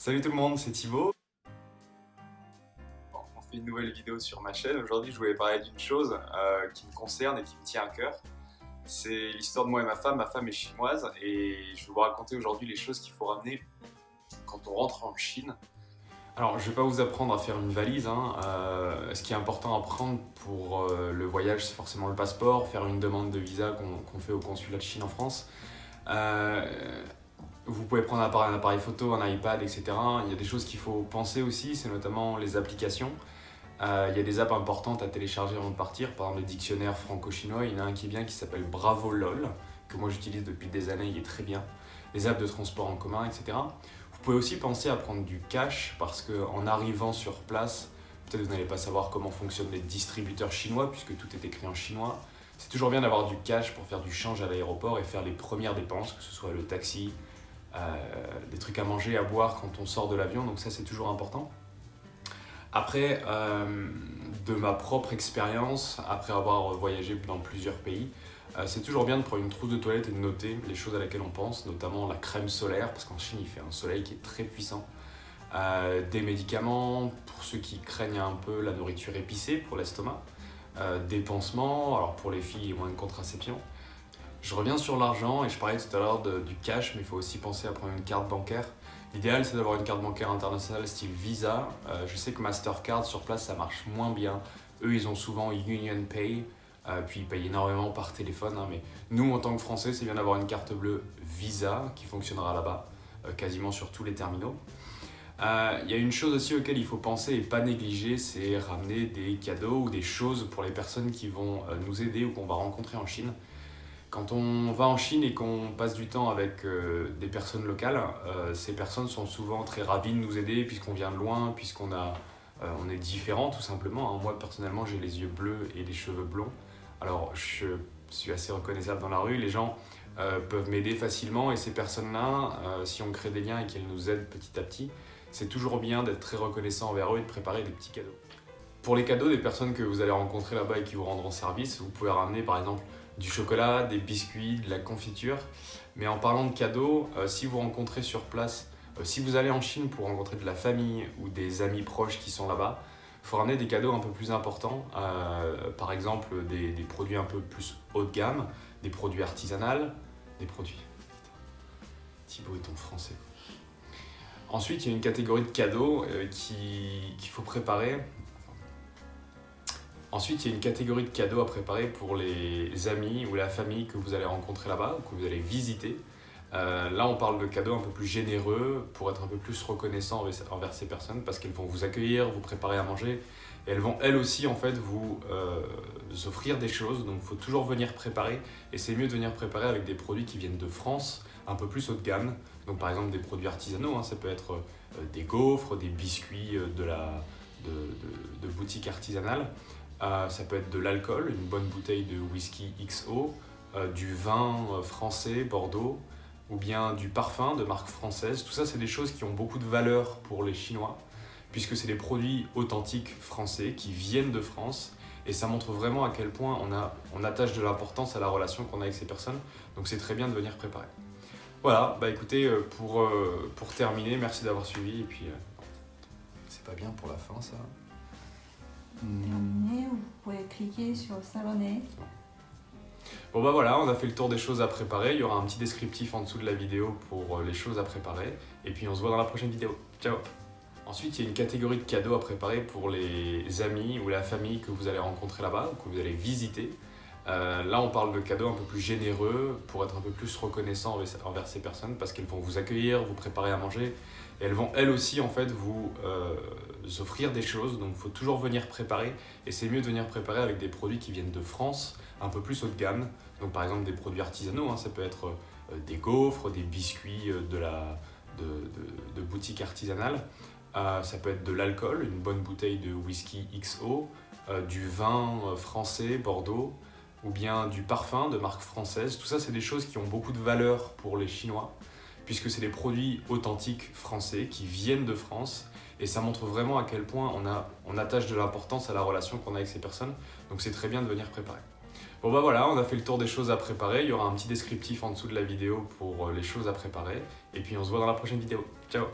Salut tout le monde, c'est Thibaut. On fait une nouvelle vidéo sur ma chaîne. Aujourd'hui, je voulais parler d'une chose qui me concerne et qui me tient à cœur. C'est l'histoire de moi et ma femme. Ma femme est chinoise et je vais vous raconter aujourd'hui les choses qu'il faut ramener quand on rentre en Chine. Alors, je ne vais pas vous apprendre à faire une valise. Ce qui est important à prendre pour le voyage, c'est forcément le passeport, faire une demande de visa qu'on fait au consulat de Chine en France. Vous pouvez prendre un appareil photo, un iPad, etc. Il y a des choses qu'il faut penser aussi, c'est notamment les applications. Il y a des apps importantes à télécharger avant de partir, par exemple le dictionnaire franco-chinois. Il y en a un qui est bien qui s'appelle Bravo LOL, que moi j'utilise depuis des années, il est très bien. Les apps de transport en commun, etc. Vous pouvez aussi penser à prendre du cash, parce qu'en arrivant sur place, peut-être vous n'allez pas savoir comment fonctionnent les distributeurs chinois, puisque tout est écrit en chinois. C'est toujours bien d'avoir du cash pour faire du change à l'aéroport et faire les premières dépenses, que ce soit le taxi, des trucs à manger, à boire quand on sort de l'avion, donc ça c'est toujours important. Après, de ma propre expérience, après avoir voyagé dans plusieurs pays, c'est toujours bien de prendre une trousse de toilette et de noter les choses à laquelle on pense, notamment la crème solaire, parce qu'en Chine il fait un soleil qui est très puissant. Des médicaments, pour ceux qui craignent un peu la nourriture épicée pour l'estomac. Des pansements, alors pour les filles, moins de contraception. Je reviens sur l'argent et je parlais tout à l'heure du cash, mais il faut aussi penser à prendre une carte bancaire. L'idéal, c'est d'avoir une carte bancaire internationale style Visa. Je sais que Mastercard sur place, ça marche moins bien. Eux, ils ont souvent Union Pay, puis ils payent énormément par téléphone. Mais nous, en tant que Français, c'est bien d'avoir une carte bleue Visa qui fonctionnera là-bas, quasiment sur tous les terminaux. Il y a une chose aussi auquel il faut penser et pas négliger, c'est ramener des cadeaux ou des choses pour les personnes qui vont nous aider ou qu'on va rencontrer en Chine. Quand on va en Chine et qu'on passe du temps avec des personnes locales, ces personnes sont souvent très ravies de nous aider puisqu'on vient de loin, on est différents tout simplement. Moi personnellement j'ai les yeux bleus et les cheveux blonds, alors je suis assez reconnaissable dans la rue, les gens peuvent m'aider facilement et ces personnes-là, si on crée des liens et qu'elles nous aident petit à petit, c'est toujours bien d'être très reconnaissant envers eux et de préparer des petits cadeaux. Pour les cadeaux des personnes que vous allez rencontrer là-bas et qui vous rendront service, vous pouvez ramener par exemple du chocolat, des biscuits, de la confiture. Mais en parlant de cadeaux, si vous rencontrez sur place, si vous allez en Chine pour rencontrer de la famille ou des amis proches qui sont là-bas, il faut ramener des cadeaux un peu plus importants, par exemple des produits un peu plus haut de gamme, des produits artisanaux, des produits... Thibaut est ton français. Ensuite, il y a une catégorie de cadeaux qu'il faut préparer. Ensuite, il y a une catégorie de cadeaux à préparer pour les amis ou la famille que vous allez rencontrer là-bas, ou que vous allez visiter. Là, on parle de cadeaux un peu plus généreux pour être un peu plus reconnaissant envers ces personnes parce qu'elles vont vous accueillir, vous préparer à manger et elles vont elles aussi en fait vous offrir des choses. Donc, il faut toujours venir préparer et c'est mieux de venir préparer avec des produits qui viennent de France, un peu plus haut de gamme. Donc, par exemple, des produits artisanaux, ça peut être des gaufres, des biscuits de boutiques artisanales. Ça peut être de l'alcool, une bonne bouteille de whisky XO, du vin français, Bordeaux, ou bien du parfum de marque française. Tout ça, c'est des choses qui ont beaucoup de valeur pour les Chinois, puisque c'est des produits authentiques français qui viennent de France. Et ça montre vraiment à quel point on attache de l'importance à la relation qu'on a avec ces personnes. Donc c'est très bien de venir préparer. Voilà, écoutez, pour terminer, merci d'avoir suivi. Et puis, c'est pas bien pour la fin, ça. Terminé, vous pouvez cliquer sur s'abonner. Bon voilà, on a fait le tour des choses à préparer. Il y aura un petit descriptif en dessous de la vidéo pour les choses à préparer. Et puis on se voit dans la prochaine vidéo. Ciao! Ensuite, il y a une catégorie de cadeaux à préparer pour les amis ou la famille que vous allez rencontrer là-bas ou que vous allez visiter. Là, on parle de cadeaux un peu plus généreux pour être un peu plus reconnaissant envers ces personnes parce qu'elles vont vous accueillir, vous préparer à manger et elles vont elles aussi en fait vous offrir des choses. Donc, il faut toujours venir préparer et c'est mieux de venir préparer avec des produits qui viennent de France, un peu plus haut de gamme. Donc, par exemple, des produits artisanaux, ça peut être des gaufres, des biscuits de boutiques artisanales. Ça peut être de l'alcool, une bonne bouteille de whisky XO, du vin français, Bordeaux, ou bien du parfum de marque française. Tout ça, c'est des choses qui ont beaucoup de valeur pour les Chinois, puisque c'est des produits authentiques français qui viennent de France. Et ça montre vraiment à quel point on attache de l'importance à la relation qu'on a avec ces personnes. Donc c'est très bien de venir préparer. Bon voilà, on a fait le tour des choses à préparer. Il y aura un petit descriptif en dessous de la vidéo pour les choses à préparer. Et puis on se voit dans la prochaine vidéo. Ciao!